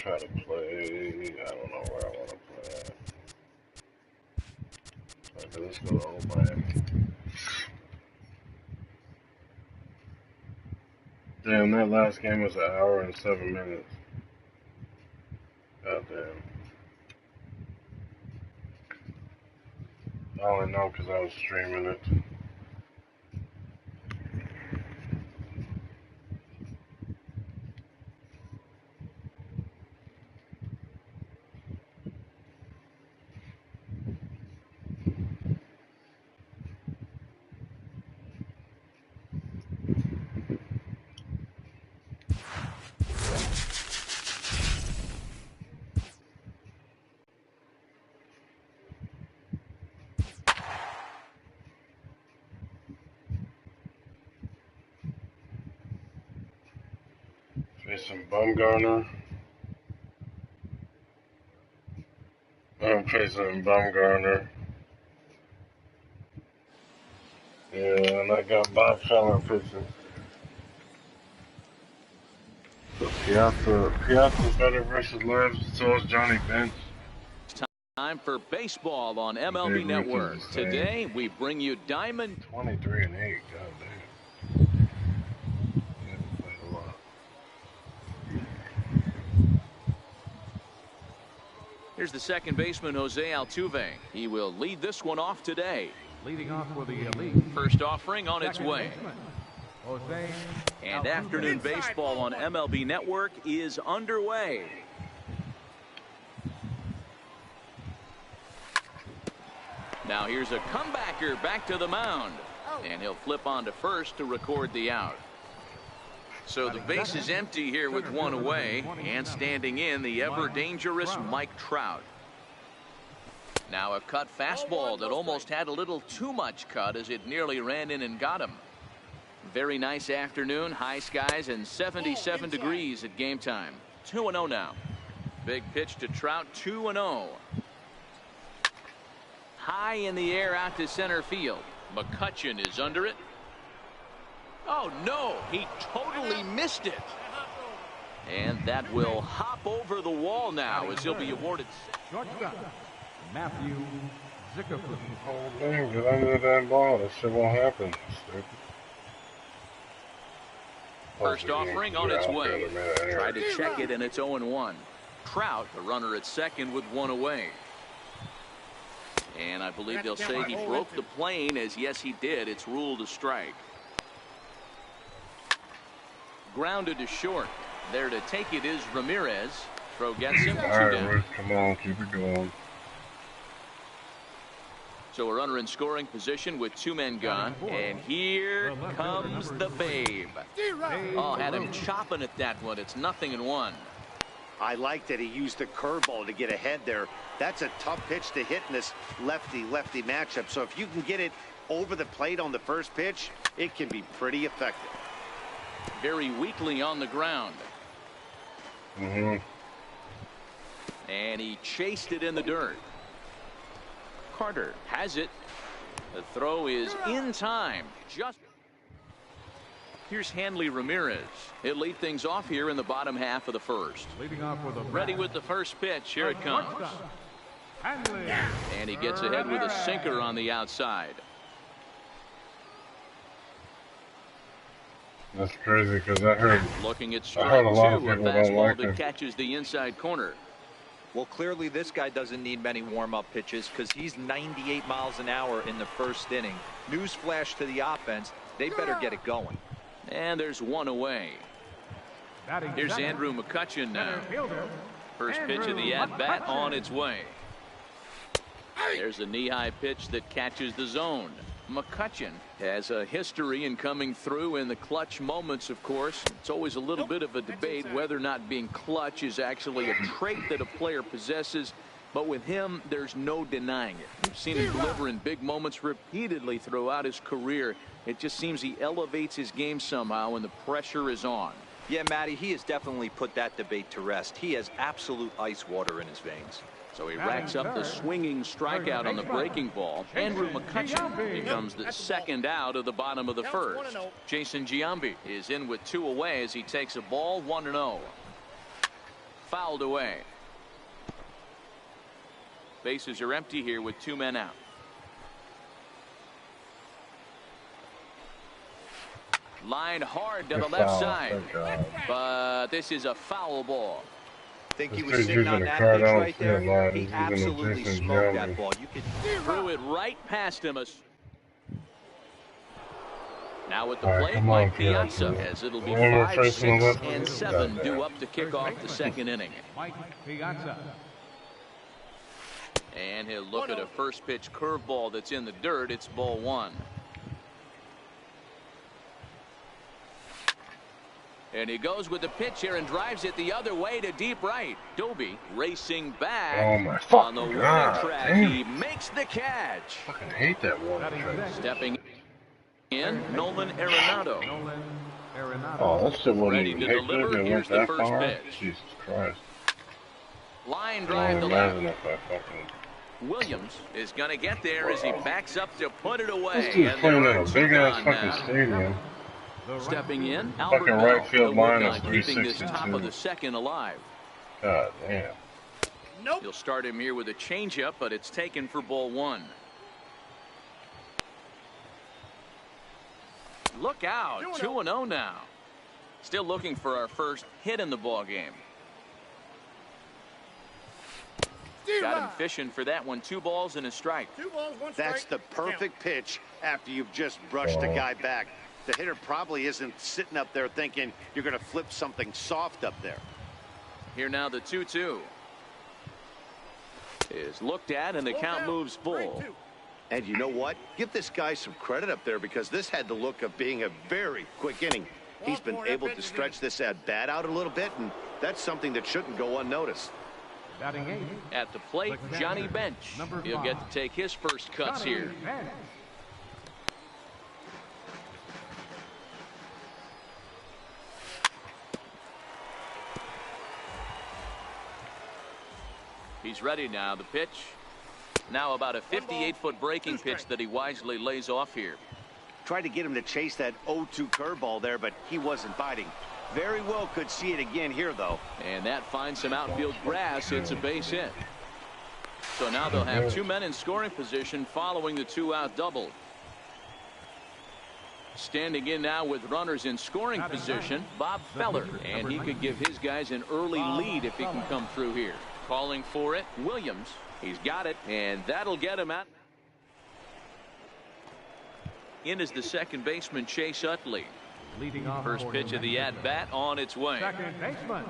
try to play. I don't know where I want to play at. Okay, let's go to Old Miami. Damn, that last game was 1 hour and 7 minutes. God damn. I only know because I was streaming it. Facing Bumgarner. I'm facing Bumgarner. Yeah, and I got Bob Feller pitching. So Piazza's better versus Labs, so is Johnny Bench. Time for baseball on MLB Network. Today we bring you Diamond 23 and 8. God damn. Here's the second baseman, Jose Altuve. He will lead this one off today. Leading off for the elite. First offering on its way. And afternoon baseball on MLB Network is underway. Now here's a comebacker back to the mound. And he'll flip on to first to record the out. So the base is empty here with one away, and standing in the ever-dangerous Mike Trout. Now a cut fastball that almost had a little too much cut as it nearly ran in and got him. Very nice afternoon, high skies and 77 degrees at game time. 2-0 now. Big pitch to Trout, 2-0. High in the air out to center field. McCutchen is under it. Oh no, he totally missed it. And that will hop over the wall now as he'll be awarded. Matthew Zickerman. Oh damn, get under that ball. That shit won't happen. Stupid. First offering on its way. Tried to check it and it's 0-1. Trout, the runner at second with one away. And I believe they'll say he broke the plane, as yes he did. It's ruled a strike. Grounded to short. There to take it is Ramirez. Throw gets him. All right, Rick, come on, keep it going. So a runner in scoring position with two men gone. And here comes the Babe. Oh, had him chopping at that one. It's 0-1. I like that he used the curveball to get ahead there. That's a tough pitch to hit in this lefty-lefty matchup. So if you can get it over the plate on the first pitch, it can be pretty effective. Very weakly on the ground. And he chased it in the dirt. Carter has it. The throw is in time. Just here's Hanley Ramirez. He'll lead things off here in the bottom half of the first. Leading off with ready with the first pitch. Here it comes. And he gets ahead with a sinker on the outside. That's crazy because I heard a lot of two, a people don't fastball like that it. catches the inside corner. Well, clearly this guy doesn't need many warm-up pitches because he's 98 miles an hour in the first inning. Newsflash to the offense. They better get it going. And there's one away. Here's Andrew McCutchen now. First pitch of the at-bat on its way. There's a knee-high pitch that catches the zone. McCutchen has a history in coming through in the clutch moments, of course. It's always a little bit of a debate whether or not being clutch is actually a trait that a player possesses. But with him, there's no denying it. We've seen him deliver in big moments repeatedly throughout his career. It just seems he elevates his game somehow when the pressure is on. Yeah, Matty, he has definitely put that debate to rest. He has absolute ice water in his veins. So he racks up the swinging strikeout on the breaking ball. Andrew McCutchen becomes the second out of the bottom of the first. Jason Giambi is in with two away as he takes a ball 1-0. fouled away. Bases are empty here with 2 men out. Line hard to the left side. But this is a foul ball. Think he was sitting on that pitch right there? He absolutely smoked that ball. You could threw it right past him. Now with the plate, Mike Piazza, as it'll be 5, 6, and 7 due up to kick off the second inning. Mike Piazza. And he'll look at a first pitch curveball that's in the dirt. It's ball 1. And he goes with the pitch here and drives it the other way to deep right. Doby racing back on the warning track. Damn. He makes the catch. I fucking hate that warning track. Stepping in, Nolan Arenado. Oh, that shit wasn't Ready even to hectic. deliver. It Here's went the that first far. pitch. Jesus Christ. Line I drive to don't left. imagine if I fucking... Williams is going to get there as he backs up to put it away. This dude's And playing there in are a 2 big ass gone fucking now. stadium. Stepping in, Fucking Albert right Bell. field He'll work line on is keeping this 362. top of the second alive. God damn. He'll start him here with a changeup, but it's taken for ball 1. Look out, 2-0 now. Still looking for our first hit in the ball game. Got him fishing for that one. 2 balls and a strike. 2 balls, 1 strike. That's the perfect pitch after you've just brushed a guy back. The hitter probably isn't sitting up there thinking you're going to flip something soft up there. Here now the 2-2 is looked at and the count moves full. And you know what? Give this guy some credit up there because this had the look of being a very quick inning. He's been able to stretch this at bat out a little bit, and that's something that shouldn't go unnoticed. Batting 8. At the plate, Johnny Bench. He'll get to take his first cuts here. He's ready now. The pitch. Now about a 58-foot breaking pitch that he wisely lays off here. Tried to get him to chase that 0-2 curveball there, but he wasn't biting. Very well could see it again here, though. And that finds some outfield grass. It's a base hit. So now they'll have 2 men in scoring position following the 2-out double. Standing in now with runners in scoring position, Bob Feller. And he could give his guys an early lead if he can come through here. Calling for it, Williams. He's got it, and that'll get him out. In is the second baseman, Chase Utley. Leading off First pitch of the at-bat on its way. Second baseman.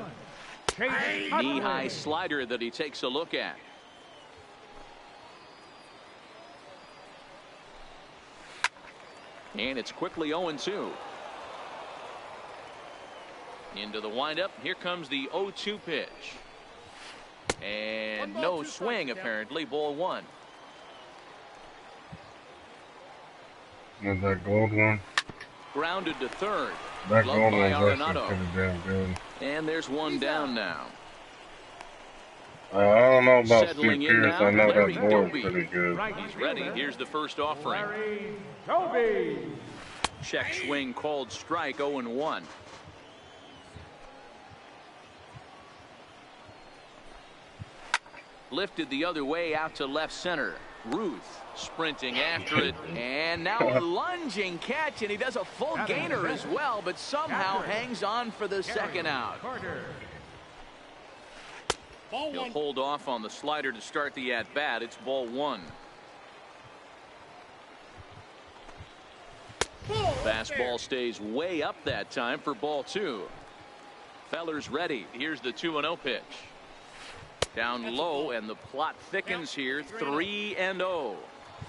Chase Knee-high slider that he takes a look at. And it's quickly 0-2. Into the windup. Here comes the 0-2 pitch. And no swing, apparently. Ball 1. Is that gold one? Grounded to third. That Glove gold by one's actually Arenado. pretty damn good. And there's one down now. I don't know about Settling Steve in Pierce. now, I know Larry that board's Doby. pretty good. He's ready. Here's the first offering. Larry Doby. Check swing called strike. 0-1. Lifted the other way out to left center. Ruth sprinting after it, and now a lunging catch, and he does a full gainer as well, but somehow hangs on for the second out. He'll hold off on the slider to start the at-bat. It's ball 1. Fastball stays way up that time for ball 2. Feller's ready. Here's the 2-0 pitch. Down low, and the plot thickens here. 3-0.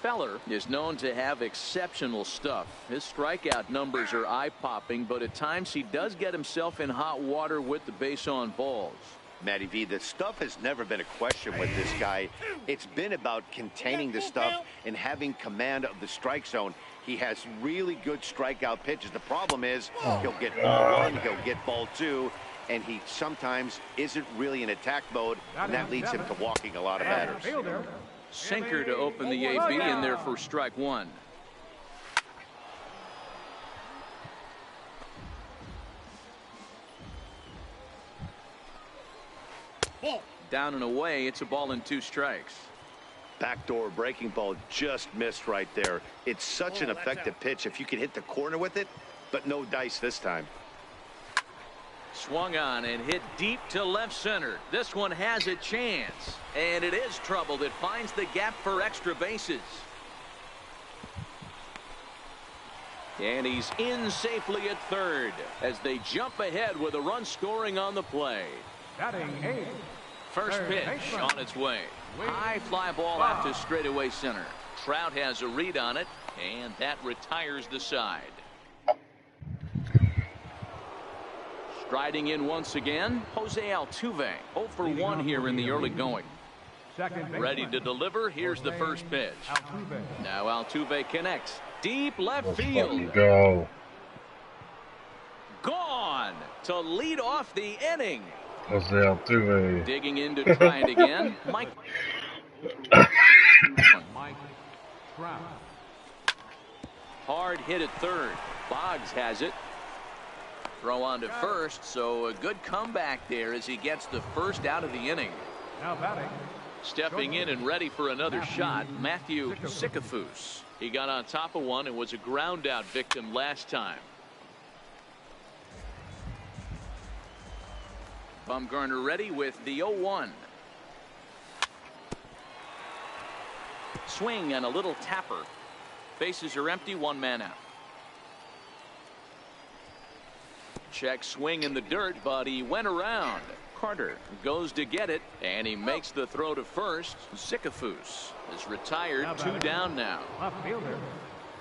Feller is known to have exceptional stuff. His strikeout numbers are eye-popping, but at times he does get himself in hot water with the base on balls. Matty V, the stuff has never been a question with this guy. It's been about containing the stuff and having command of the strike zone. He has really good strikeout pitches. The problem is he'll get ball 1, he'll get ball 2, and he sometimes isn't really in attack mode, and that leads him to walking a lot of batters. Sinker to open the AB in there for strike 1. Down and away, it's a ball and 2 strikes. Backdoor breaking ball just missed right there. It's such an effective pitch if you can hit the corner with it, but no dice this time. Swung on and hit deep to left center. This one has a chance, and it is troubled. It finds the gap for extra bases. And he's in safely at third as they jump ahead with a run scoring on the play. Batting 8. First pitch on its way. High fly ball out to straightaway center. Trout has a read on it, and that retires the side. Striding in once again, Jose Altuve. 0 for 1 here in the early going. Ready to deliver. Here's the first pitch. Now Altuve connects. Deep left field. Go. Gone to lead off the inning. Jose Altuve. Digging in to try it again. Mike. Hard hit at third. Boggs has it. Throw on to first, so a good comeback there as he gets the first out of the inning. Now batting. Stepping in and ready for another shot, Matthew Sikafus. He got on top of one and was a ground out victim last time. Bumgarner ready with the 0-1. Swing and a little tapper. Bases are empty, 1 man out. Check swing in the dirt, but he went around. Carter goes to get it, and he makes the throw to first. Sikafus is retired, 2 down now.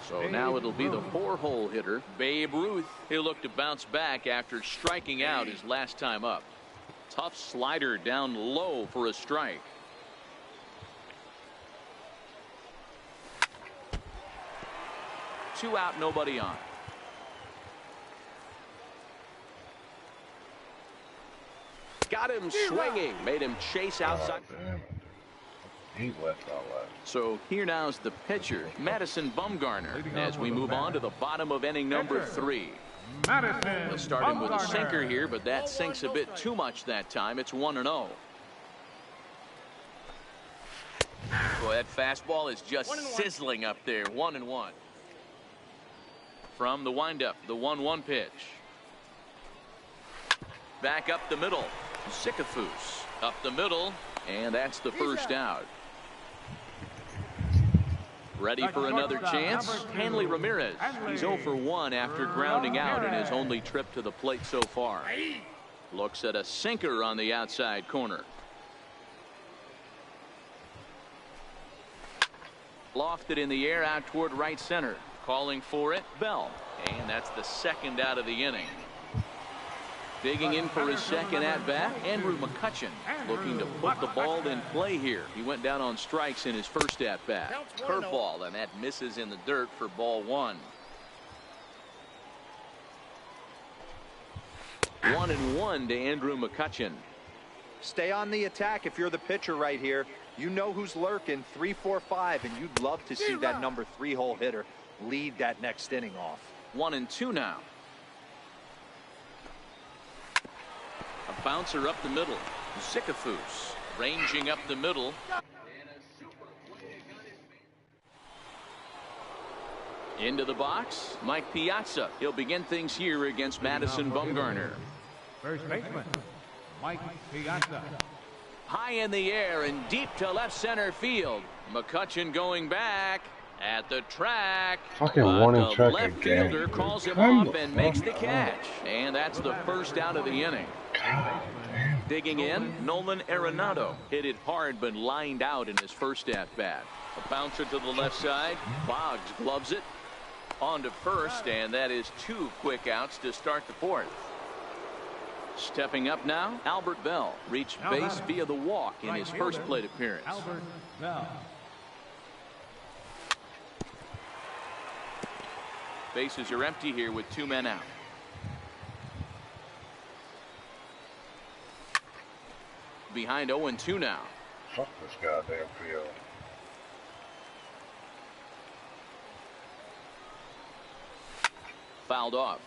So now it'll be the 4-hole hitter, Babe Ruth. He'll look to bounce back after striking out his last time up. Tough slider down low for a strike. Two out, nobody on. Got him swinging, made him chase outside. Oh, he left all that. So here now's the pitcher, Madison Bumgarner, as we move on to the bottom of inning number 3. We'll start him with a sinker here, but that sinks a bit too much that time. It's 1-0. Boy, that fastball is just sizzling up there. 1-1. From the windup, the 1-1 pitch. Back up the middle. Sikafus up the middle, and that's the first out. Ready for another chance. Hanley Ramirez. He's 0 for 1 after grounding out in his only trip to the plate so far. Looks at a sinker on the outside corner. Lofted in the air out toward right center. Calling for it, Bell. And that's the second out of the inning. Digging in for his second at-bat, Andrew McCutchen looking to put the ball in play here. He went down on strikes in his first at-bat. Curveball, and that misses in the dirt for ball 1. 1-1 to Andrew McCutchen. Stay on the attack if you're the pitcher right here. You know who's lurking, 3, 4, 5, and you'd love to see that number 3-hole hitter lead that next inning off. 1-2 now. A bouncer up the middle. Sikafus ranging up the middle. Into the box, Mike Piazza. He'll begin things here against Madison Bumgarner. First baseman, Mike Piazza. High in the air and deep to left center field. McCutchen going back at the track. Fucking warning the track left again. fielder calls him Come off and makes the catch. And that's the first out of the inning. God damn. Digging in, Nolan Arenado hit it hard but lined out in his first at-bat. A bouncer to the left side. Boggs gloves it. On to first, and that is 2 quick outs to start the 4th. Stepping up now, Albert Bell reached base via the walk in his first plate appearance. Albert Bell. Bases are empty here with 2 men out. Behind 0-2 now. Fuck this goddamn field. Fouled off.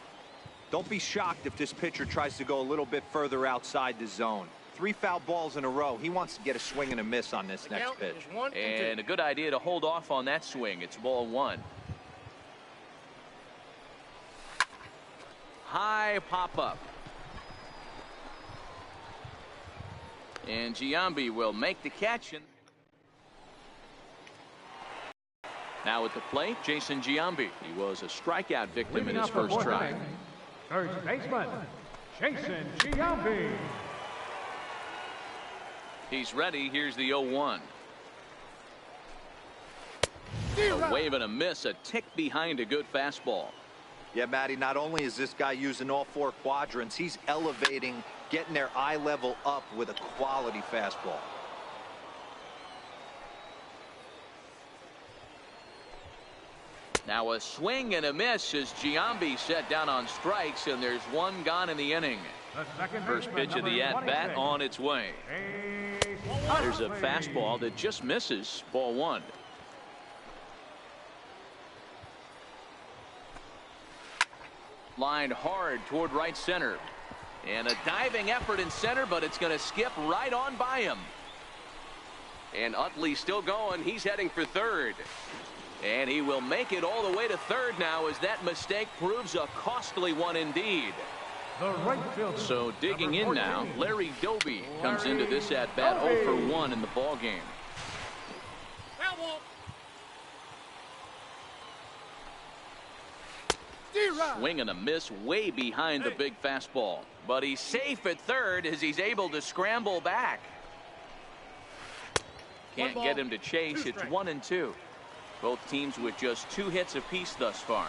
Don't be shocked if this pitcher tries to go a little bit further outside the zone. 3 foul balls in a row. He wants to get a swing and a miss on this next pitch. And a good idea to hold off on that swing. It's ball 1. High pop-up. And Giambi will make the catch. Now at the plate, Jason Giambi. He was a strikeout victim in his first try. First baseman, Jason Giambi. He's ready. Here's the 0-1. A wave and a miss, a tick behind a good fastball. Yeah, Matty, not only is this guy using all 4 quadrants, he's elevating, getting their eye level up with a quality fastball. Now a swing and a miss as Giambi set down on strikes, and there's 1 gone in the inning. First pitch of the at-bat on its way. There's a fastball that just misses, ball 1. Lined hard toward right center. And a diving effort in center, but it's going to skip right on by him. And Utley still going. He's heading for third. And he will make it all the way to third now as that mistake proves a costly one indeed. So digging in now, Larry Doby comes into this at-bat 0 for 1 in the ball game. Swing and a miss way behind the big fastball. But he's safe at third as he's able to scramble back. Can't get him to chase. It's 1-2. Both teams with just 2 hits apiece thus far.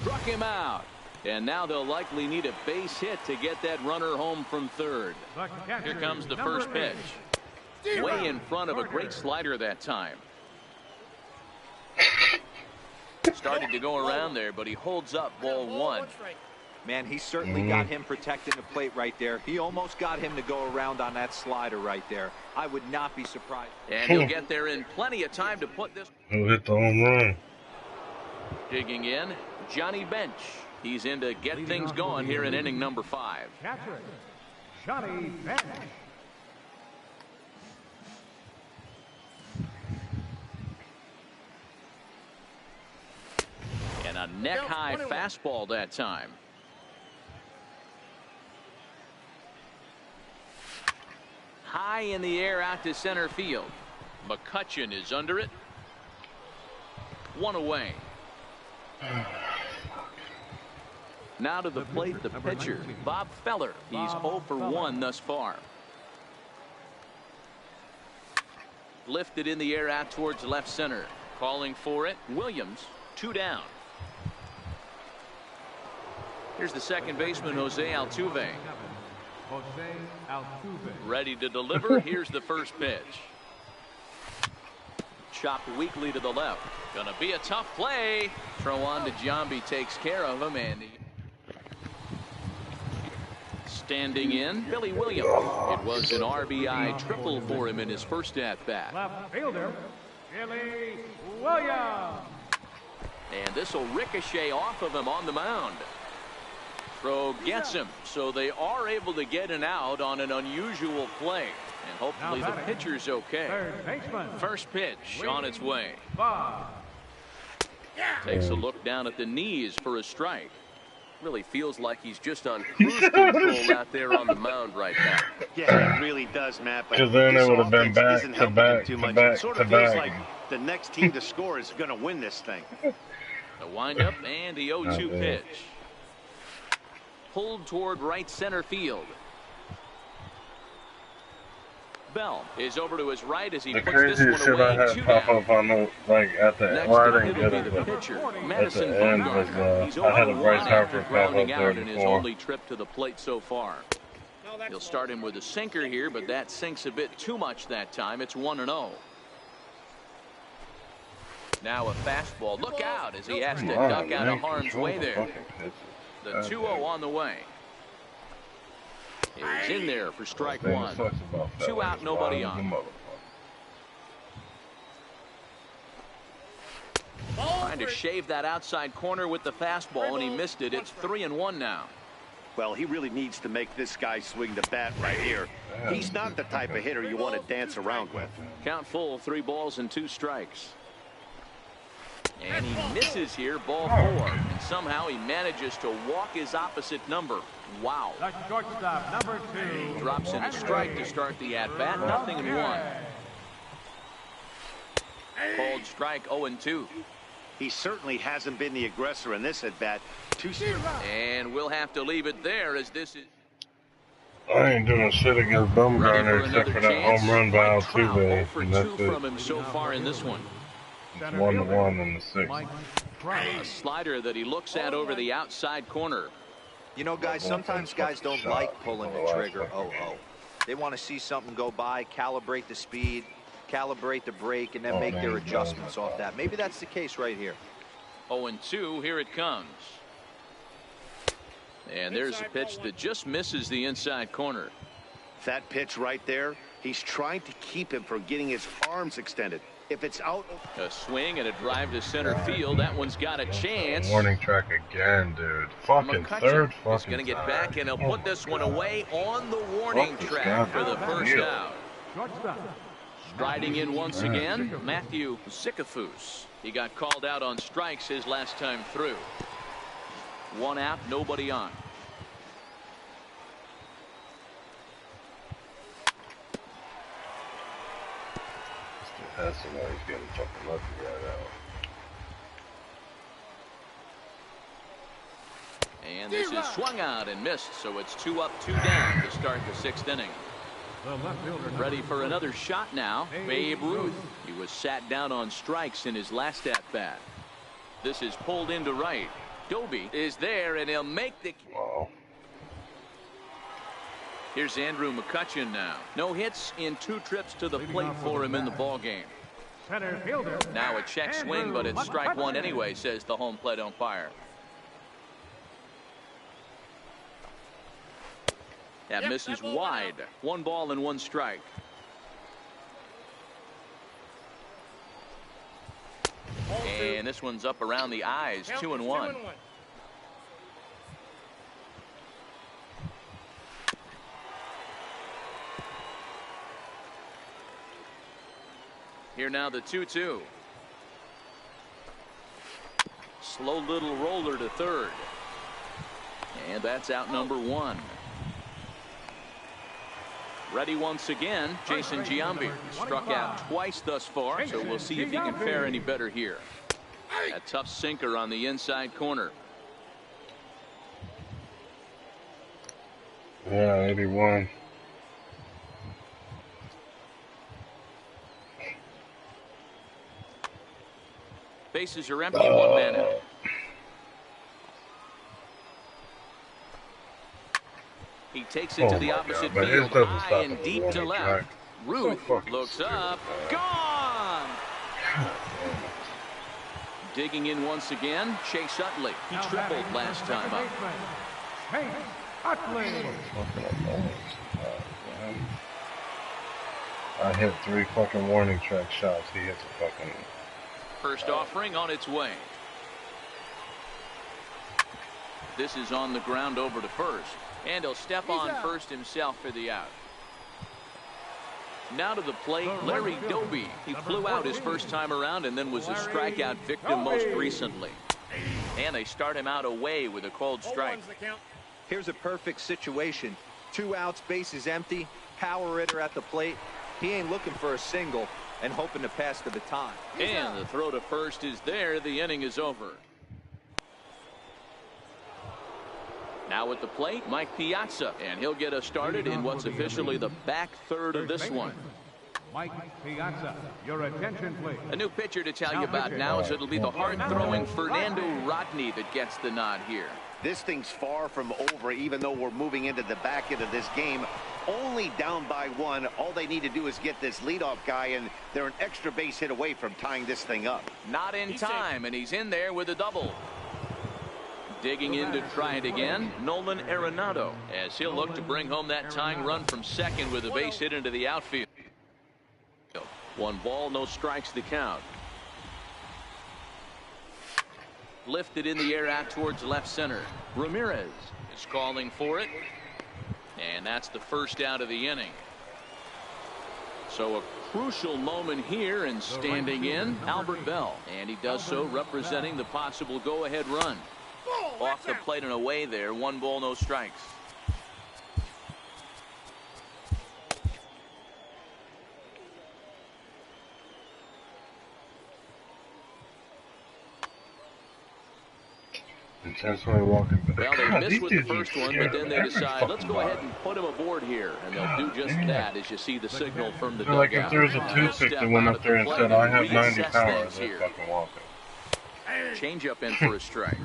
Struck him out. And now they'll likely need a base hit to get that runner home from third. Here comes the first pitch. Way in front of a great slider that time. Started to go around there, but he holds up ball 1. Man, he certainly got him protecting the plate right there. He almost got him to go around on that slider right there. I would not be surprised. And he'll get there in plenty of time to put this. He'll hit the home run. Digging in, Johnny Bench. He's in to get things going here in inning number 5. Catcher, Johnny Bench. And a neck-high fastball that time. High in the air out to center field. McCutchen is under it. 1 away. Now to the plate, the pitcher, Bob Feller. He's 0 for 1 thus far. Lifted in the air out towards left center. Calling for it, Williams. 2 down. Here's the second baseman, Jose Altuve. Ready to deliver. Here's the first pitch. Chopped weakly to the left. Gonna be a tough play. Throw on to Giambi takes care of him, and standing in, Billy Williams. It was an RBI triple for him in his first at-bat. Left fielder, Billy Williams. And this will ricochet off of him on the mound. Throw gets him, so they are able to get an out on an unusual play. And hopefully the pitcher's okay. First pitch on its way. Takes a look down at the knees for a strike. Really feels like he's just on cruise control out there on the mound right now. Yeah, it really does, Matt. Because then it would have been back to back to back to to back. like the next team to score is going to win this thing. The windup and the 0-2 pitch. Pulled toward right center field. Bell is over to his right as he puts this one shit I away. had 2 pop down. up on the at the Next well, I up, didn't it'll get be it, the but pitcher, at Madison the end Bumgarner. He's was I had a 0-1 Bryce after Harper pop up grounding there out in his before. only trip to the plate so far. He'll start him with a sinker here, but that sinks a bit too much that time. It's 1-0. Now a fastball. Look out as he has to duck out of harm's way there. The 2-0 on the way. He's in there for strike 1. 2 out, nobody on. trying to shave that outside corner with the fastball, and he missed it. It's 3-1 now. Well, he really needs to make this guy swing the bat right here. He's not the type of hitter you want to dance around with. Count full, 3 balls and 2 strikes. And he misses here, ball 4. And somehow he manages to walk his opposite number. Wow. The shortstop, number 2. Drops in a strike to start the at-bat, 0-1. Called strike, 0-2. He certainly hasn't been the aggressor in this at-bat. And we'll have to leave it there as this is. I ain't doing shit against Bumgarner except for that home run by Altuve. For And that's 2 it. from him so far in this one. It's 1-1 in the 6th. A slider that he looks at over the outside corner. You know, guys, sometimes guys don't like pulling the trigger 0-0. They want to see something go by, calibrate the speed, calibrate the brake, and then make their adjustments off that. Maybe that's the case right here. 0-2, here it comes. And there's a pitch that just misses the inside corner. That pitch right there, he's trying to keep him from getting his arms extended. If it's out. A swing and a drive to center field. That one's got a chance. Warning track again, dude. Fucking third fucking He's going to get back, and he'll put this one away on the warning track for the first out. Striding in once again, Matthew Zicafus. He got called out on strikes his last time through. 1 out, nobody on. That's the way he's getting fucking lucky right out. And this is swung out and missed, so it's 2 up, 2 down to start the 6th inning. Ready for another shot now, Babe Ruth. He was sat down on strikes in his last at-bat. This is pulled into right. Doby is there, and he'll make the. Wow. Here's Andrew McCutchen now. No hits in 2 trips to the plate for him in the ballgame. Center fielder. Now a check swing, but it's strike 1 anyway, says the home plate umpire. That misses wide. 1 ball and 1 strike. And this one's up around the eyes, 2-1. Here now the 2-2. Slow little roller to third. And that's out number 1. Ready once again, Jason Giambi. Struck out twice thus far, so we'll see if he can fare any better here. A tough sinker on the inside corner. Yeah, 81. Bases are empty, 1 man out. He takes it to the opposite field, high and deep to left. Ruth looks up, gone! Digging in once again, Chase Utley. He tripled last time up. Chase Utley. I hit 3 fucking warning track shots. He hits a fucking. First offering on its way. This is on the ground over to first. And he'll step on first himself for the out. Now to the plate, Larry Doby. He flew out his first time around and then was a strikeout victim most recently. And they start him out away with a called strike. Here's a perfect situation. 2 outs, bases empty, power hitter at the plate. He ain't looking for a single and hoping to pass the baton. And the throw to first is there. The inning is over. Now at the plate, Mike Piazza, and he'll get us started in what's officially the back third of this one. Mike Piazza, your attention please. A new pitcher to tell you about now is it'll be the hard-throwing Fernando Rodney that gets the nod here. This thing's far from over, even though we're moving into the back end of this game. Only down by 1. All they need to do is get this leadoff guy, and they're an extra base hit away from tying this thing up. Not in time, and he's in there with a double. Digging in to try it again, Nolan Arenado, as he'll look to bring home that tying run from second with a base hit into the outfield. 1 ball, no strikes to count. Lifted in the air out towards left center. Ramirez is calling for it. And that's the first out of the inning. So a crucial moment here, and standing in, Albert Bell. And he does so representing the possible go-ahead run. Off the plate and away there. 1 ball, no strikes. Intentionally walking back. Well, they missed with the first one, but then they decide, let's go ahead and put him aboard here. And they'll do just that as you see the signal from the dugout. Like if there was a toothpick that went up there and said, I have 90 pounds, they're fucking walking. Change up in for a strike.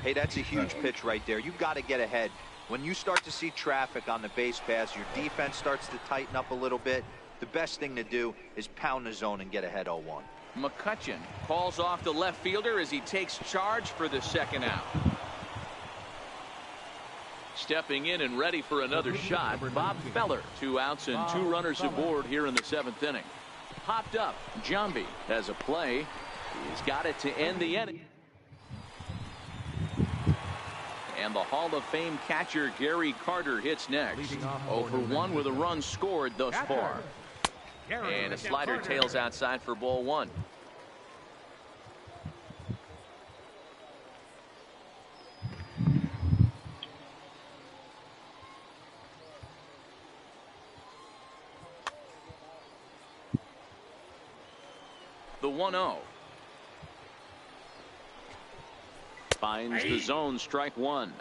Hey, that's a huge pitch right there. You've got to get ahead. When you start to see traffic on the base pass, your defense starts to tighten up a little bit. The best thing to do is pound the zone and get ahead 0-1. McCutchen calls off the left fielder as he takes charge for the second out. Stepping in and ready for another shot, Bob Feller. 2 outs and 2 runners aboard here in the 7th inning. Popped up, Jambi has a play. He's got it to end the inning. And the Hall of Fame catcher Gary Carter hits next. 0 for 1 with a run scored thus far. And a slider tails outside for ball 1. The 1-0. Finds the zone, strike 1.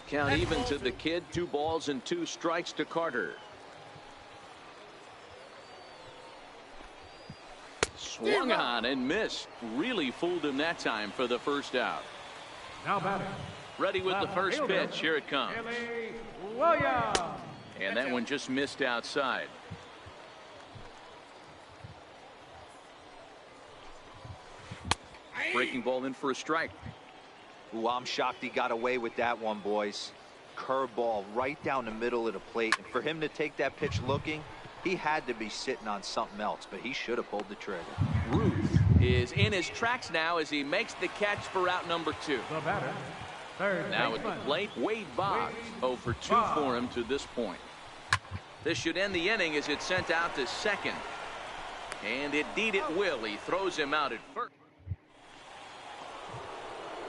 Count even to the kid. 2 balls and 2 strikes to Carter. Swung on and missed. Really fooled him that time for the first out. Now batting. Ready with the first pitch. Here it comes. And that one just missed outside. Breaking ball in for a strike. Ooh, I'm shocked he got away with that one, boys. Curveball right down the middle of the plate. And for him to take that pitch looking, he had to be sitting on something else, but he should have pulled the trigger. Ruth is in his tracks now as he makes the catch for out number 2. The batter, third now at the plate, Wade Boggs. 0 for 2 for him to this point. This should end the inning as it's sent out to second. And indeed it will. He throws him out at first.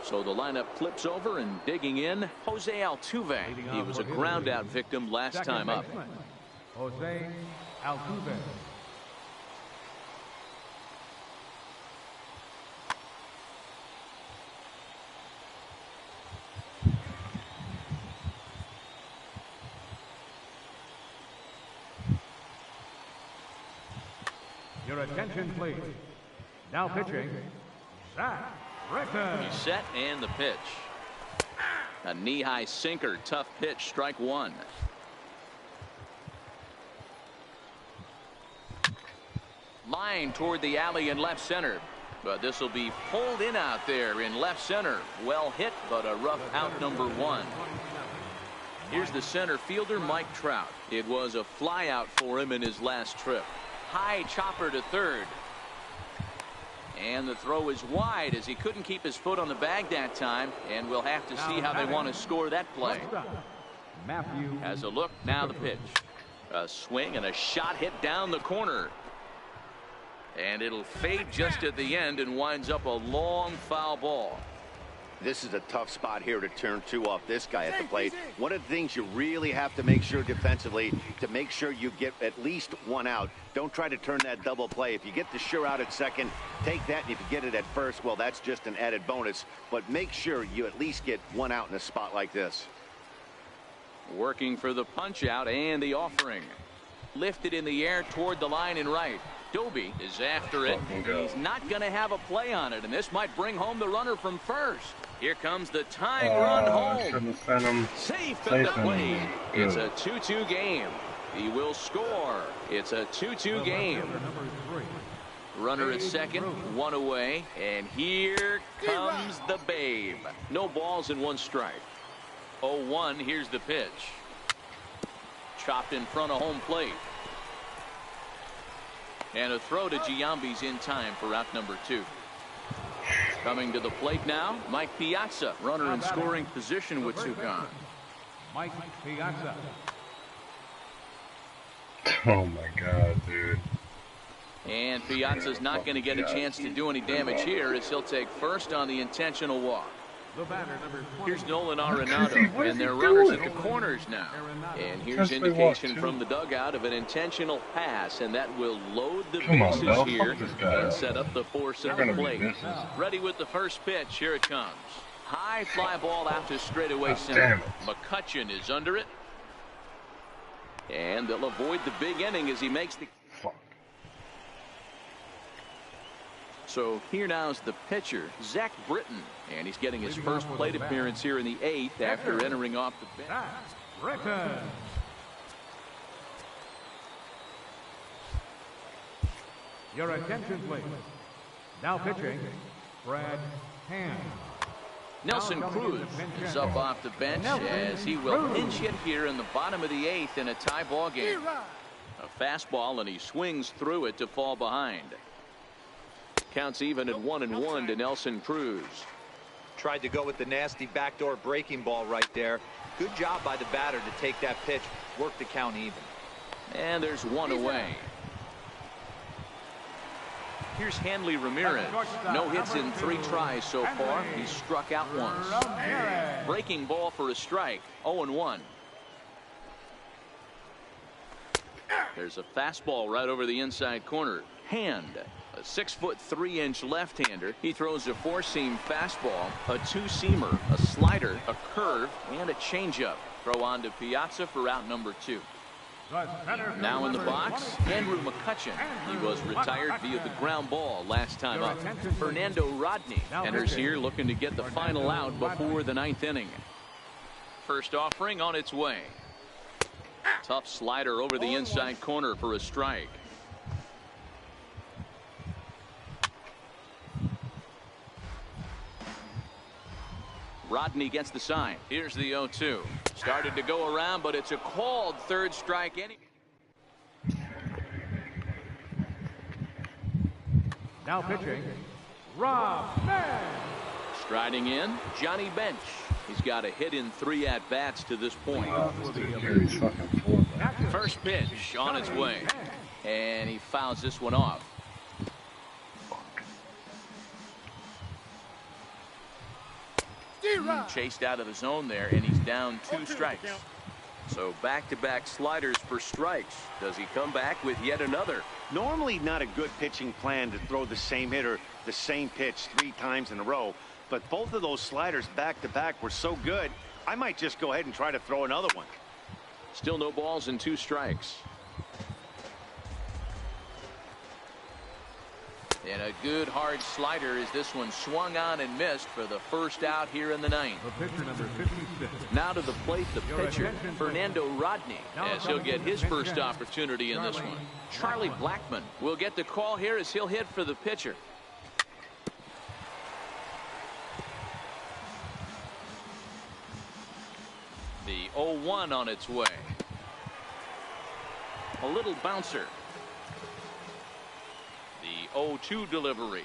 So the lineup flips over, and digging in, Jose Altuve. He was a ground out victim last time up. Jose Altuve. Your attention, please. Now pitching, Zach Britton. He's set, and the pitch. A knee-high sinker, tough pitch, strike 1. Line toward the alley in left center. But this will be pulled in out there in left center. Well hit, but a rough out number 1. Here's the center fielder, Mike Trout. It was a fly out for him in his last trip. High chopper to third. And the throw is wide as he couldn't keep his foot on the bag that time. And we'll have to see how they want to score that play. Has a look, now the pitch. A swing and a shot hit down the corner. And it'll fade just at the end and winds up a long foul ball. This is a tough spot here to turn 2 off this guy at the plate. One of the things you really have to make sure defensively to make sure you get at least 1 out. Don't try to turn that double play. If you get the sure out at second, take that. And if you get it at first, well, that's just an added bonus. But make sure you at least get 1 out in a spot like this. Working for the punch out and the offering. Lifted in the air toward the line and right. Doby is after it. He's not going to have a play on it, and this might bring home the runner from first. Here comes the tying run home. Safe at the plate. It's a 2-2 game. He will score. It's a 2-2 game. Runner at second, one away, and here comes the babe. No balls and one strike. 0-1, here's the pitch. Chopped in front of home plate. And a throw to Giambi's in time for out number 2. Coming to the plate now, Mike Piazza, runner in scoring position with 2 gone. Mike Piazza. Oh my God, dude. And Piazza's not going to get a chance to do any damage here as he'll take first on the intentional walk. Here's Nolan Arenado, and they're runners at the corners now. And here's indication from the dugout of an intentional pass, and that will load the bases here and set up the force at the plate. Ready with the first pitch. Here it comes. High fly ball out to straightaway center. McCutchen is under it. And they'll avoid the big inning as he makes the... So here now is the pitcher, Zach Britton, and he's getting his first plate appearance here in the 8th after entering off the bench. Britton. Your attention, please. Now pitching, Brad Hand. Nelson Cruz is up off the bench as he will pinch hit here in the bottom of the 8th in a tie ball game. A fastball, and he swings through it to fall behind. Counts even at 1-1 to Nelson Cruz. Tried to go with the nasty backdoor breaking ball right there. Good job by the batter to take that pitch, work the count even. And there's one away. Here's Hanley Ramirez. No hits in 3 tries so far. He's struck out once. Breaking ball for a strike. 0-1. There's a fastball right over the inside corner. Hand. A 6'3" left-hander. He throws a 4-seam fastball, a 2-seamer, a slider, a curve, and a changeup. Throw on to Piazza for out number 2. Now in the box, Andrew McCutchen. He was retired via the ground ball last time up. Fernando Rodney enters here looking to get the final out before the 9th inning. First offering on its way. Tough slider over the inside corner for a strike. Rodney gets the sign. Here's the 0-2. Started to go around, but it's a called third strike inning. Now pitching, Rob Bench. Striding in, Johnny Bench. He's got a hit in 3 at-bats to this point. First pitch on its way. And he fouls this one off. Chased out of the zone there, and he's down 2 strikes. So back-to-back sliders for strikes. Does he come back with yet another? Normally not a good pitching plan to throw the same hitter the same pitch 3 times in a row, but both of those sliders back-to-back were so good, I might just go ahead and try to throw another one. Still no balls and 2 strikes. And a good hard slider as this one swung on and missed for the first out here in the 9th. Now to the plate, the pitcher, Fernando Rodney, as he'll get his first opportunity in this one. Charlie Blackmon will get the call here as he'll hit for the pitcher. The 0-1 on its way. A little bouncer. The 0-2 delivery.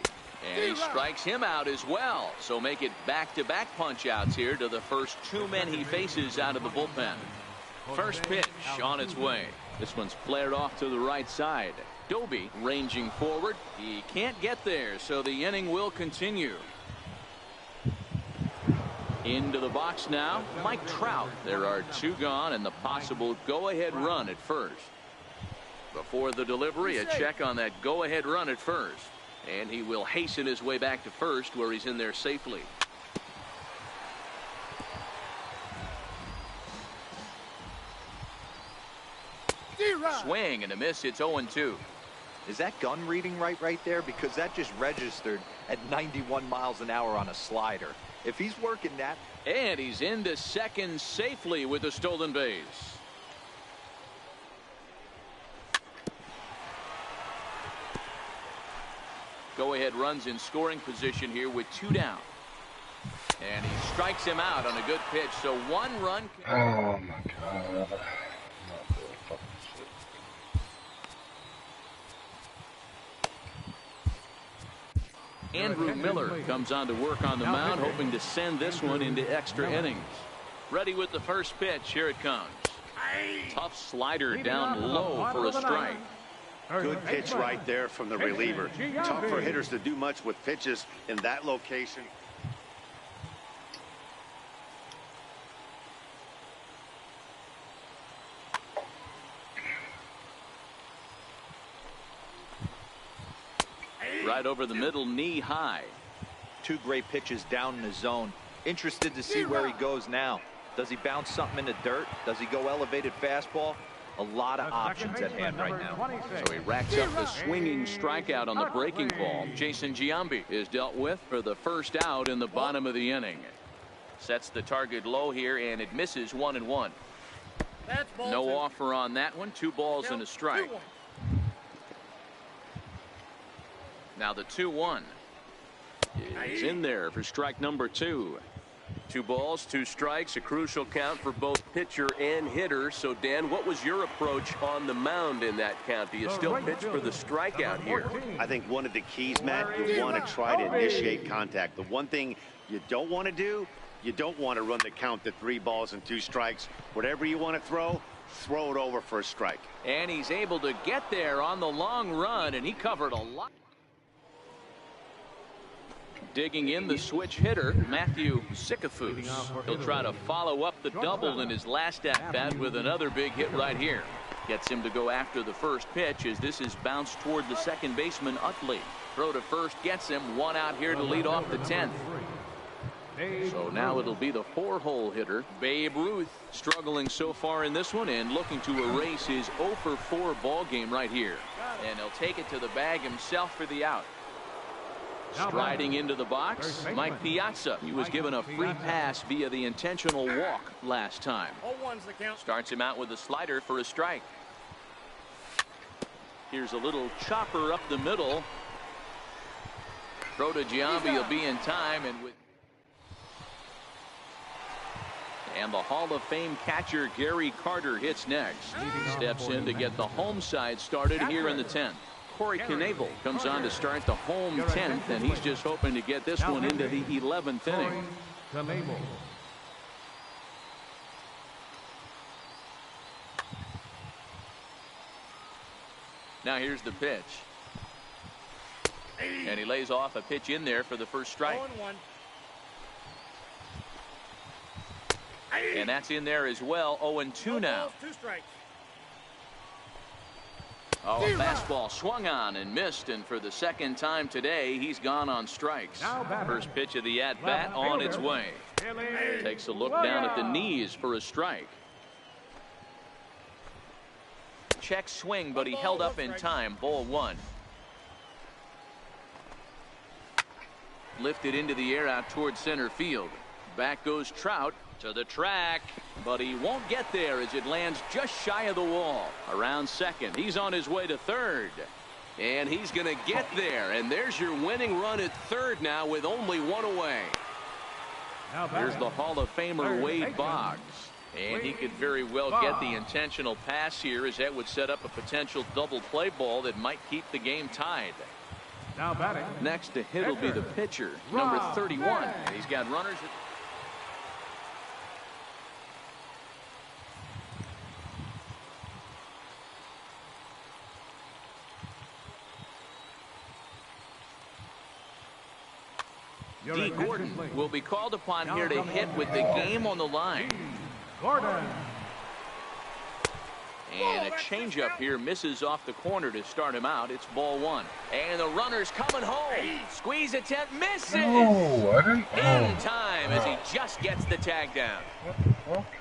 And he strikes him out as well. So make it back-to-back punch-outs here to the first 2 men he faces out of the bullpen. First pitch on its way. This one's flared off to the right side. Doby ranging forward. He can't get there, so the inning will continue. Into the box now, Mike Trout. There are 2 gone and the possible go-ahead run at first. Before the delivery, a check on that go-ahead run at first. And he will hasten his way back to first where he's in there safely. Swing and a miss. It's 0-2. Is that gun reading right there? Because that just registered at 91 miles an hour on a slider. If he's working that. And he's into second safely with a stolen base. Go-ahead runs in scoring position here with 2 down. And he strikes him out on a good pitch, so 1 run. Oh my God. Andrew Miller comes on to work on the mound, hoping to send this one into extra innings. Ready with the first pitch. Here it comes. Tough slider down low for a strike. Good pitch right there from the reliever. Tough for hitters to do much with pitches in that location. Right over the middle, knee high. 2 great pitches down in the zone. Interested to see where he goes now. Does he bounce something in the dirt? Does he go elevated fastball? A lot of options at hand right now. So he racks up the swinging strikeout on the breaking ball. Jason Giambi is dealt with for the first out in the bottom of the inning. Sets the target low here, and it misses 1-1. No offer on that one. 2 balls and a strike. Now the 2-1 is in there for strike number 2. 2 balls, 2 strikes, a crucial count for both pitcher and hitter. So, Dan, what was your approach on the mound in that count? Do you still pitch for the strikeout here? I think one of the keys, Matt, you want to try to initiate contact. The one thing you don't want to do, you don't want to run the count to 3 balls and 2 strikes. Whatever you want to throw it over for a strike. And he's able to get there on the long run, and he covered a lot. Digging in the switch hitter, Matthew Sikafus. He'll try to follow up the double in his last at-bat with another big hit right here. Gets him to go after the first pitch as this is bounced toward the second baseman, Utley. Throw to first gets him. 1 out here to lead off the 10th. So now it'll be the 4-hole hitter, Babe Ruth, struggling so far in this one and looking to erase his 0-for-4 ball game right here. And he'll take it to the bag himself for the out. Striding into the box, Mike Piazza. He was given a free pass via the intentional walk last time. Starts him out with a slider for a strike. Here's a little chopper up the middle. Throw to Giambi will be in time, and the Hall of Fame catcher Gary Carter hits next. Steps in to get the home side started here in the 10th. Corey Knebel comes on to start the home 10th, and he's just hoping to get this one into the 11th inning. Now here's the pitch. And he lays off a pitch in there for the first strike. And that's in there as well. 0-2 now. Oh, a fastball swung on and missed, and for the second time today, he's gone on strikes. First pitch of the at-bat on its way. Takes a look down at the knees for a strike. Check swing, but he held up in time. Ball 1. Lifted into the air out towards center field. Back goes Trout to the track, but he won't get there as it lands just shy of the wall. Around second, he's on his way to third, and he's going to get there, and there's your winning run at third now with only 1 away. Here's the Hall of Famer Wade Boggs, and he could very well get the intentional pass here, as that would set up a potential double play ball that might keep the game tied. Next to hit will be the pitcher, number 31. He's got runners at D. Gordon will be called upon here to hit with the game on the line. And a changeup here misses off the corner to start him out. It's ball 1. And the runner's coming home. Squeeze attempt misses. No, I didn't. In time as he just gets the tag down. What the fuck?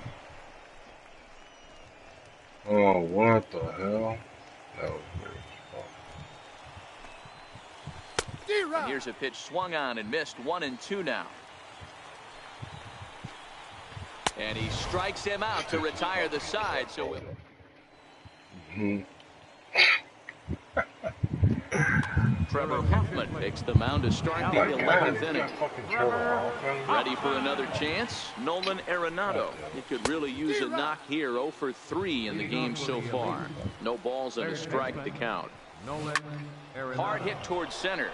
Oh, what the hell? That was weird. And here's a pitch swung on and missed. 1-2 now. And he strikes him out to retire the side. So Trevor Hoffman takes the mound to start the 11th inning. Ready for another chance? Nolan Arenado. He could really use a knock here. 0 for 3 in the game so far. No balls and a strike to count. Hard hit towards center.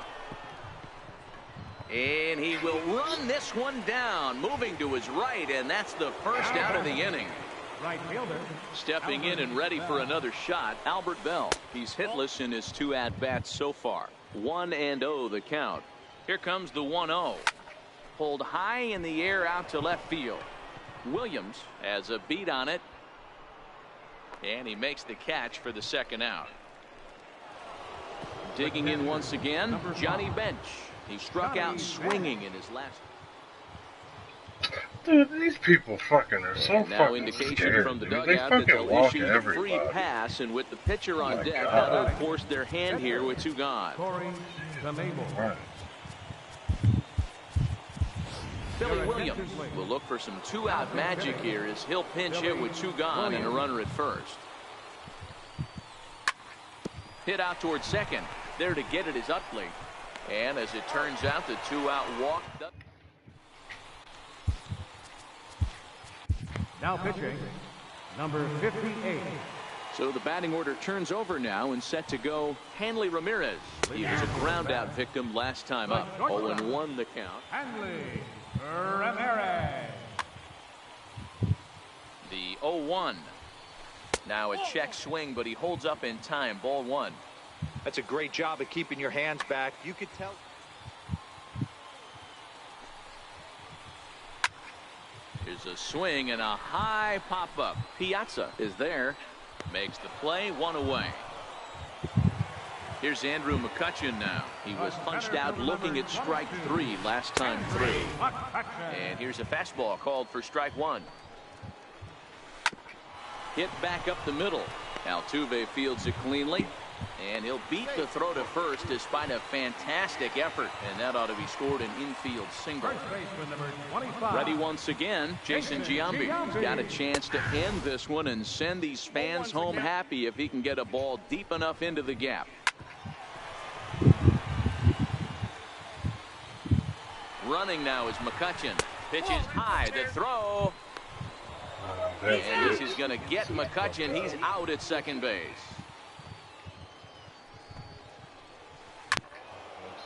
And he will run this one down, moving to his right, and that's the first out of the inning. Right fielder. Stepping in and ready for another shot, Albert Bell. He's hitless in his 2 at-bats so far. 1-0 the count. Here comes the 1-0. Pulled high in the air out to left field. Williams has a beat on it. And he makes the catch for the second out. Digging in once again, Johnny Bench. He struck out swinging in his last. Dude, these people fucking are so now fucking indication scared, from the dude. They dugout that fucking they'll walk issue the free everybody. pass, and with the pitcher on deck, God. now they'll force their hand here with 2 gone. Right. Billy Williams will look for some 2-out magic here as he'll pinch hit with 2 gone and a runner at first. Hit out towards second. There to get it is Utley. And as it turns out, the 2-out walk. Now pitching, number 58. So the batting order turns over now and set to go Hanley Ramirez. He was a ground out victim last time up. 0-1 the count. Hanley Ramirez. The 0-1. Now a check swing, but he holds up in time. Ball 1. That's a great job of keeping your hands back. You could tell. Here's a swing and a high pop-up. Piazza is there. Makes the play. 1 away. Here's Andrew McCutchen now. He was punched out looking at strike 3 last time through. And here's a fastball called for strike 1. Hit back up the middle. Altuve fields it cleanly. And he'll beat the throw to first despite a fantastic effort. And that ought to be scored an infield single. Ready once again, Jason Giambi. He's got a chance to end this one and send these fans home happy if he can get a ball deep enough into the gap. Running now is McCutchen. Pitches high. The throw. And this is going to get McCutchen. He's out at second base.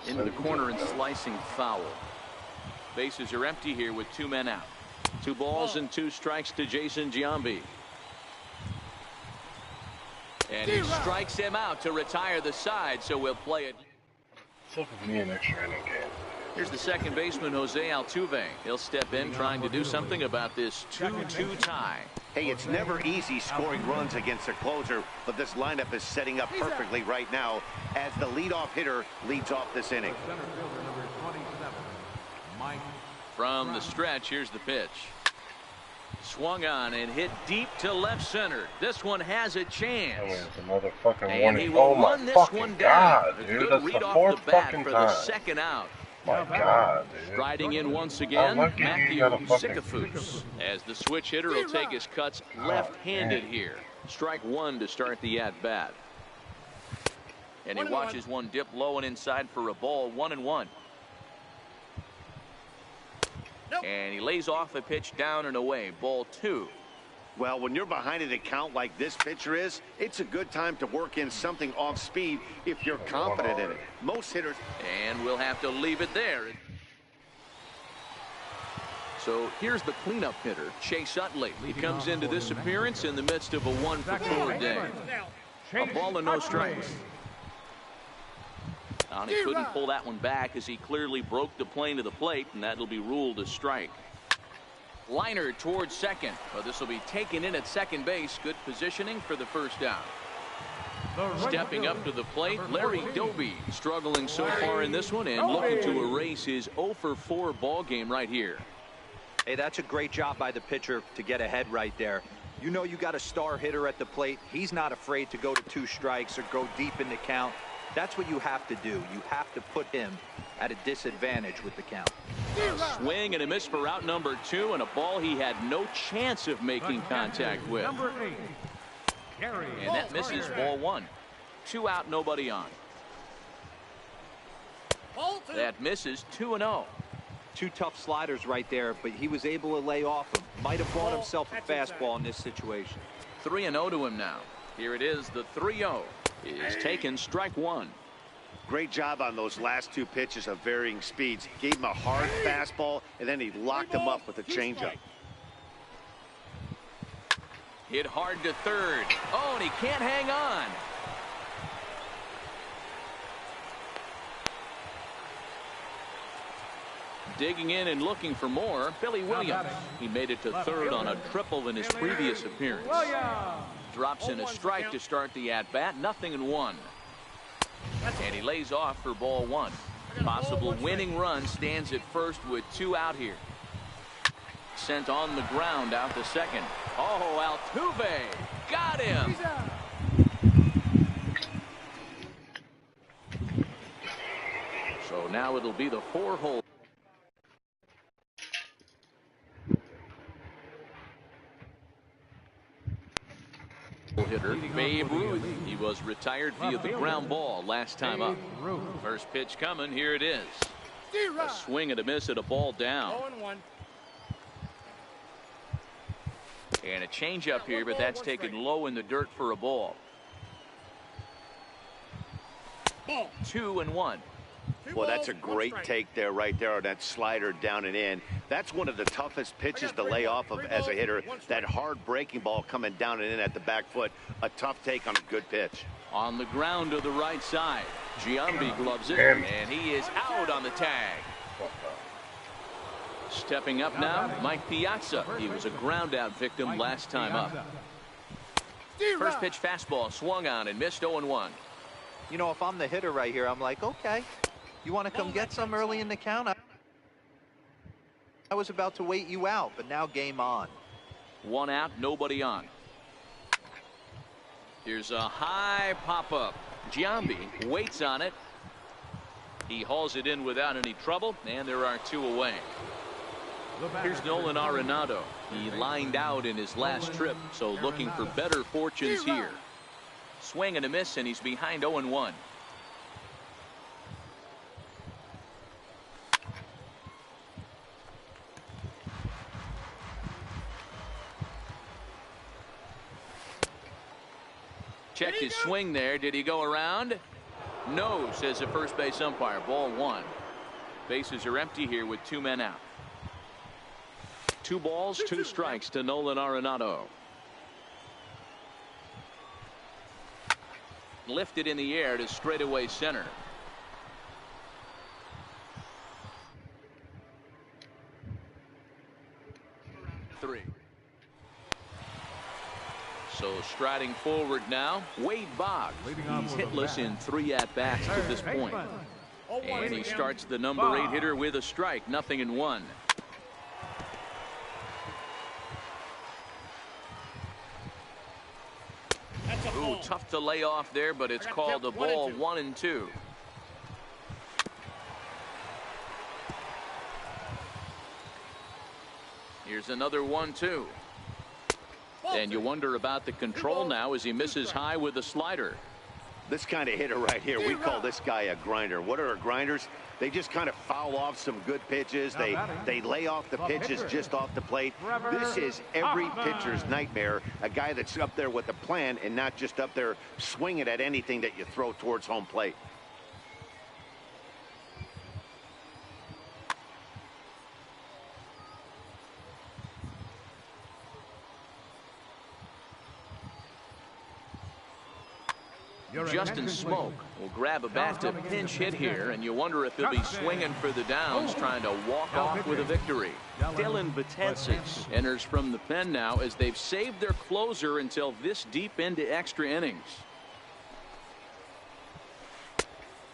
Into the corner and slicing foul. Bases are empty here with 2 men out. 2 balls and 2 strikes to Jason Giambi. And he strikes him out to retire the side, so we'll play it. What's up with me an extra inning game? Here's the second baseman, Jose Altuve. He'll step in trying to do something about this 2-2 tie. Hey, it's never easy scoring runs against a closer, but this lineup is setting up perfectly right now as the leadoff hitter leads off this inning. From the stretch, here's the pitch. Swung on and hit deep to left center. This one has a chance. I mean, it's another fucking And warning. he will Oh my run this fucking one down. God, A dude. good That's read the off 4th the bat fucking for time. the second out. My God, dude. Striding in once again, lucky you Matthew got a fucking- Sikafus. As the switch hitter will take his cuts left-handed here. Strike 1 to start the at-bat. And he watches one dip low and inside for a ball. 1-1. And he lays off a pitch down and away. Ball 2. Well, when you're behind an account like this pitcher is, it's a good time to work in something off speed if you're confident in it. Most hitters. And we'll have to leave it there. So here's the cleanup hitter, Chase Utley. He comes into this appearance in the midst of a 1-for-4 day. A ball and no strikes. And he couldn't pull that one back as he clearly broke the plane to the plate, and that'll be ruled a strike. Liner towards second. Well, this will be taken in at second base. Good positioning for the first down. Stepping up to the plate, Larry Doby, struggling so far in this one and looking to erase his 0-for-4 ball game right here. Hey, that's a great job by the pitcher to get ahead right there. You know you got a star hitter at the plate. He's not afraid to go to 2 strikes or go deep in the count. That's what you have to do. You have to put him at a disadvantage with the count. A swing and a miss for out number 2, and a ball he had no chance of making contact with. And that misses ball 1. 2 out, nobody on. That misses. 2-0. Two tough sliders right there, but he was able to lay off them. Might have bought himself a fastball in this situation. 3-0 to him now. Here it is. The 3-0 is taken. Strike one. Great job on those last two pitches of varying speeds. Gave him a hard fastball, and then he locked him up with a changeup. Hit hard to third. Oh, and he can't hang on. Digging in and looking for more, Billy Williams. He made it to third on a triple in his previous appearance. Drops in a strike to start the at-bat. 0-1. And he lays off for ball one. Possible winning run stands at first with 2 out here. Sent on the ground out to second. Oh, Altuve got him. So now it'll be the 4-hole hitter, Babe Ruth. He was retired via the ground ball last time up. First pitch coming. Here it is. A swing and a miss at a ball down. And a changeup here, but that's taken low in the dirt for a ball. 2-1. Well, that's a great take there, right there on that slider down and in. That's one of the toughest pitches to lay off of as a hitter. That hard breaking ball coming down and in at the back foot. A tough take on a good pitch. On the ground to the right side. Giambi gloves it, and he is out on the tag. Stepping up now, Mike Piazza. He was a ground out victim last time up. First pitch fastball swung on and missed. 0-1. You know, if I'm the hitter right here, I'm like, okay, you want to come get some early in the count? I was about to wait you out, but now game on. 1 out, nobody on. Here's a high pop-up. Giambi waits on it. He hauls it in without any trouble, and there are 2 away. Here's Nolan Arenado. He lined out in his last trip, so looking for better fortunes here. Swing and a miss, and he's behind 0-1. Checked his swing there. Did he go around? No, says the first base umpire. Ball 1. Bases are empty here with 2 men out. 2 balls, 2 strikes to Nolan Arenado. Lifted in the air to straightaway center. Three. So striding forward now, Wade Boggs. He's hitless in 3 at-bats to this point. And he starts the number 8 hitter with a strike. 0-1. Ooh, tough to lay off there, but it's called a ball. 1-2. Here's another 1-2. And you wonder about the control now as he misses high with a slider. This kind of hitter right here, we call this guy a grinder. What are grinders? They just kind of foul off some good pitches. They lay off the pitches just off the plate. This is every pitcher's nightmare. A guy that's up there with a plan and not just up there swinging at anything that you throw towards home plate. Justin Smoke will grab a bat to pinch hit here, and you wonder if he'll be swinging for the downs, trying to walk off with a victory. Dylan Betances enters from the pen now as they've saved their closer until this deep into extra innings.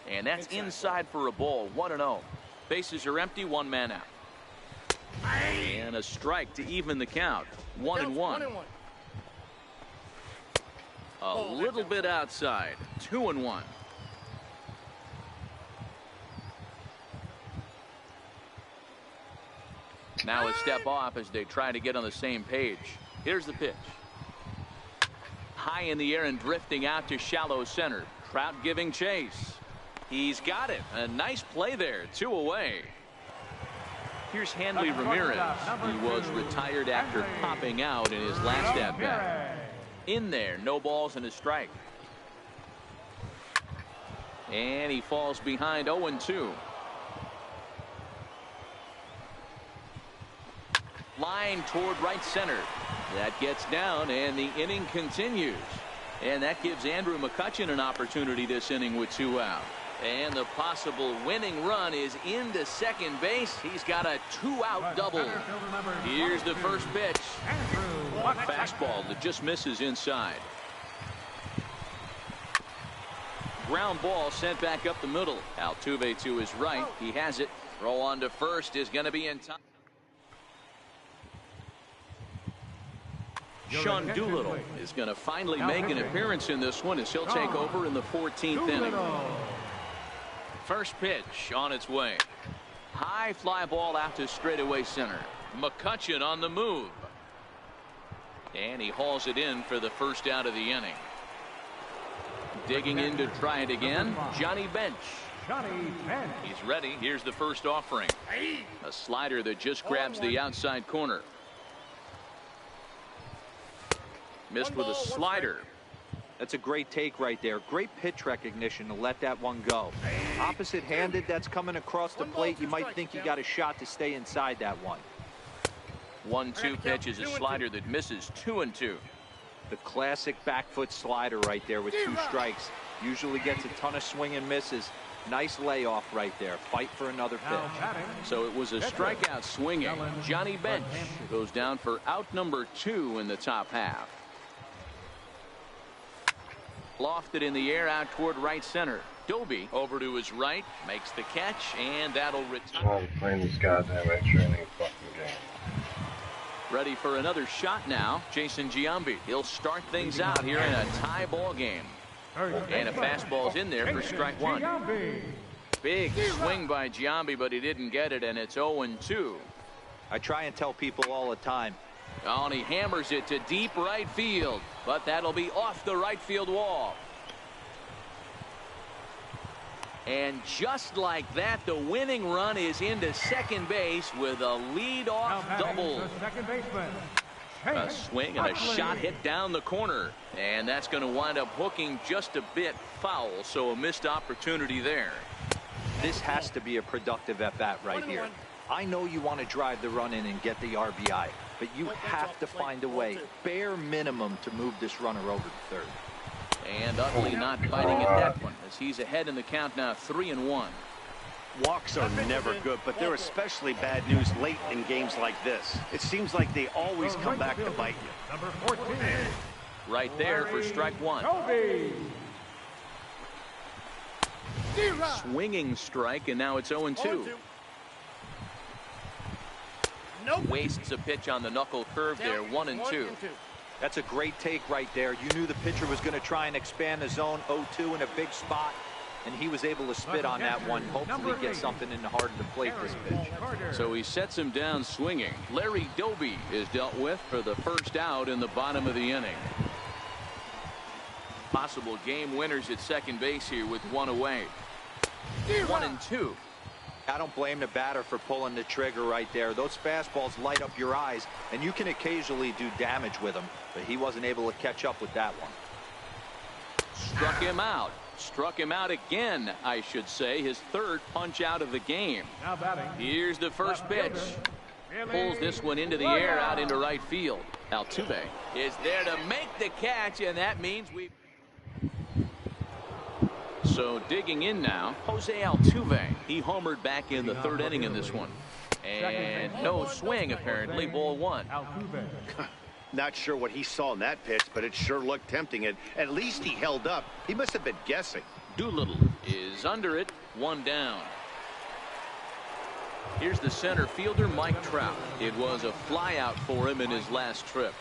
And that's inside for a ball. 1-0. Bases are empty. 1 man out. And a strike to even the count. 1-1. A little bit outside. 2-1. Now a step off as they try to get on the same page. Here's the pitch. High in the air and drifting out to shallow center. Trout giving chase. He's got it. A nice play there. 2 away. Here's Hanley Ramirez. He was retired after popping out in his last at-bat. In there, no balls and a strike. And he falls behind 0-2. Line toward right center. That gets down, and the inning continues. And that gives Andrew McCutchen an opportunity this inning with 2 out. And the possible winning run is into second base. He's got a 2-out double. Here's the first pitch. Fastball that just misses inside. Ground ball sent back up the middle. Altuve to his right. He has it. Throw on to first is going to be in time. Sean Doolittle is going to finally make an appearance in this one as he'll take over in the 14th inning. First pitch on its way. High fly ball out to straightaway center. McCutchen on the move. And he hauls it in for the first out of the inning. Digging in to try it again, Johnny Bench. He's ready. Here's the first offering. A slider that just grabs the outside corner. Missed with a slider. That's a great take right there. Great pitch recognition to let that one go. Opposite handed, that's coming across the plate. You might think you got a shot to stay inside that one. 1-2 pitch is a slider that misses. 2-2. The classic back foot slider right there with 2 strikes. Usually gets a ton of swing and misses. Nice layoff right there. Fight for another pitch. So it was a strikeout swinging. Johnny Bench goes down for out number 2 in the top half. Lofted in the air out toward right center. Doby over to his right, makes the catch, and that'll retire. I'm playing this goddamn extra inning fucking game. Ready for another shot now. Jason Giambi. He'll start things out here in a tie ball game. And a fastball's in there for strike 1. Big swing by Giambi, but he didn't get it, and it's 0-2. I try and tell people all the time. Oh, and he hammers it to deep right field, but that'll be off the right field wall. And just like that, the winning run is into second base with a lead-off double. A swing and a shot hit down the corner, and that's going to wind up hooking just a bit foul, so a missed opportunity there. This has to be a productive at-bat right here. I know you want to drive the run in and get the RBI, but you have to find a way, bare minimum, to move this runner over to third. And Utley not biting at that one as he's ahead in the count now, 3-1. Walks are never good, but they're especially bad news late in games like this. It seems like they always come back to bite you. Number 14. Right there for strike 1. Swinging strike, and now it's 0-2. Wastes a pitch on the knuckle curve there, 1-2. That's a great take right there. You knew the pitcher was going to try and expand the zone. 0-2 in a big spot, and he was able to spit on that one. Hopefully get something in the heart of the plate this pitch. So he sets him down swinging. Larry Doby is dealt with for the first out in the bottom of the inning. Possible game winners at second base here with 1 away. 1-2. I don't blame the batter for pulling the trigger right there. Those fastballs light up your eyes, and you can occasionally do damage with them, but he wasn't able to catch up with that one. Struck him out. Struck him out again, I should say. His third punch out of the game. Here's the first pitch. Pulls this one into the air out into right field. Altuve is there to make the catch, and that means we. So digging in now, Jose Altuve. He homered back in the third inning in this one. And no swing, apparently. Ball 1. Not sure what he saw in that pitch, but it sure looked tempting. And at least he held up. He must have been guessing. Doolittle is under it. 1 down. Here's the center fielder, Mike Trout. It was a fly out for him in his last trip.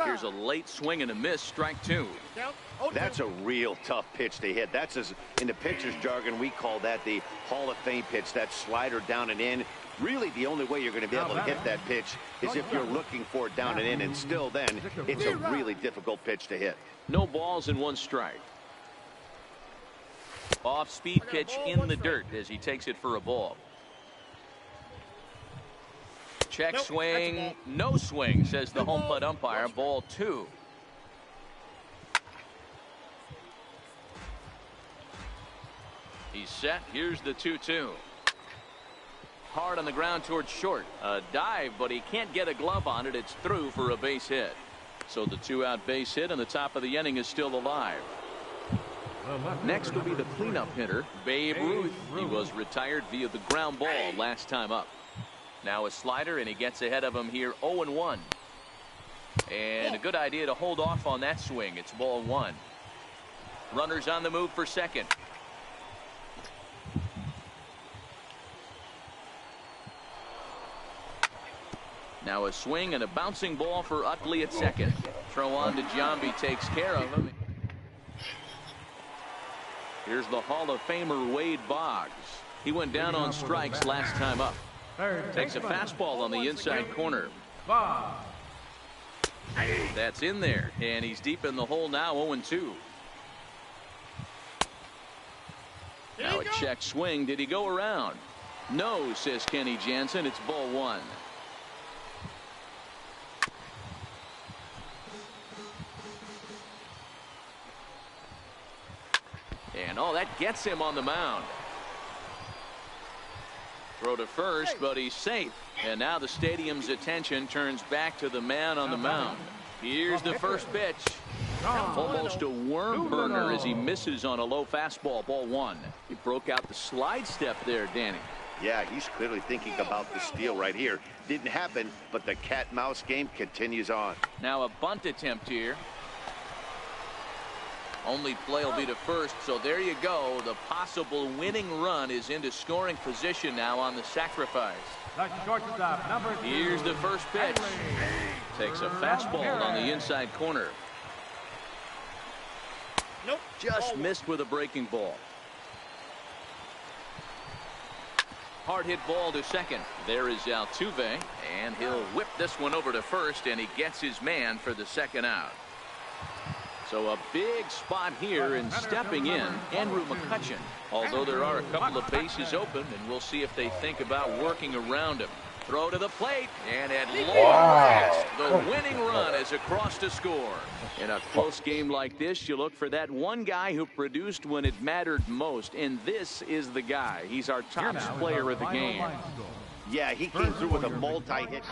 Here's a late swing and a miss, strike 2. That's a real tough pitch to hit. That's, as in the pitcher's jargon, we call that the Hall of Fame pitch. That slider down and in. Really, the only way you're going to be able to hit that pitch is if you're looking for it down and in, and still then, it's a really difficult pitch to hit. No balls and 1 strike. Off-speed pitch in the dirt as he takes it for a ball. Check swing, no swing, says the home plate umpire. Ball 2. He's set. Here's the 2-2. Hard on the ground towards short. A dive, but he can't get a glove on it. It's through for a base hit. So the 2-out base hit, and the top of the inning is still alive. Next will be the cleanup hitter, Babe Ruth. He was retired via the ground ball last time up. Now a slider, and he gets ahead of him here 0-1. And a good idea to hold off on that swing. It's ball 1. Runners on the move for second. Now a swing and a bouncing ball for Utley at second. Throw on to Giambi, takes care of him. Here's the Hall of Famer Wade Boggs. He went down on strikes last time up. Takes a fastball on the inside corner. That's in there, and he's deep in the hole now, 0-2. Now a check swing. Did he go around? No, says Kenny Jansen. It's ball 1. And that gets him on the mound. Throw to first, but he's safe. And now the stadium's attention turns back to the man on the mound. Here's the first pitch. Almost a worm burner as he misses on a low fastball, ball 1. He broke out the slide step there, Danny. Yeah, he's clearly thinking about the steal right here. Didn't happen, but the cat-mouse game continues on. Now a bunt attempt here. Only play will be to first, so there you go. The possible winning run is into scoring position now on the sacrifice. The shortstop, number 2. Here's the first pitch. Takes a fastball on the inside corner. Just missed with a breaking ball. Hard hit ball to second. There is Altuve, and he'll whip this one over to first, and he gets his man for the second out. So a big spot here, and stepping in, Andrew McCutchen. Although there are a couple of bases open, and we'll see if they think about working around him. Throw to the plate, and at long last, the winning run is across to score. In a close game like this, you look for that one guy who produced when it mattered most, and this is the guy. He's our top player of the game. Yeah, he came through with a multi-hit.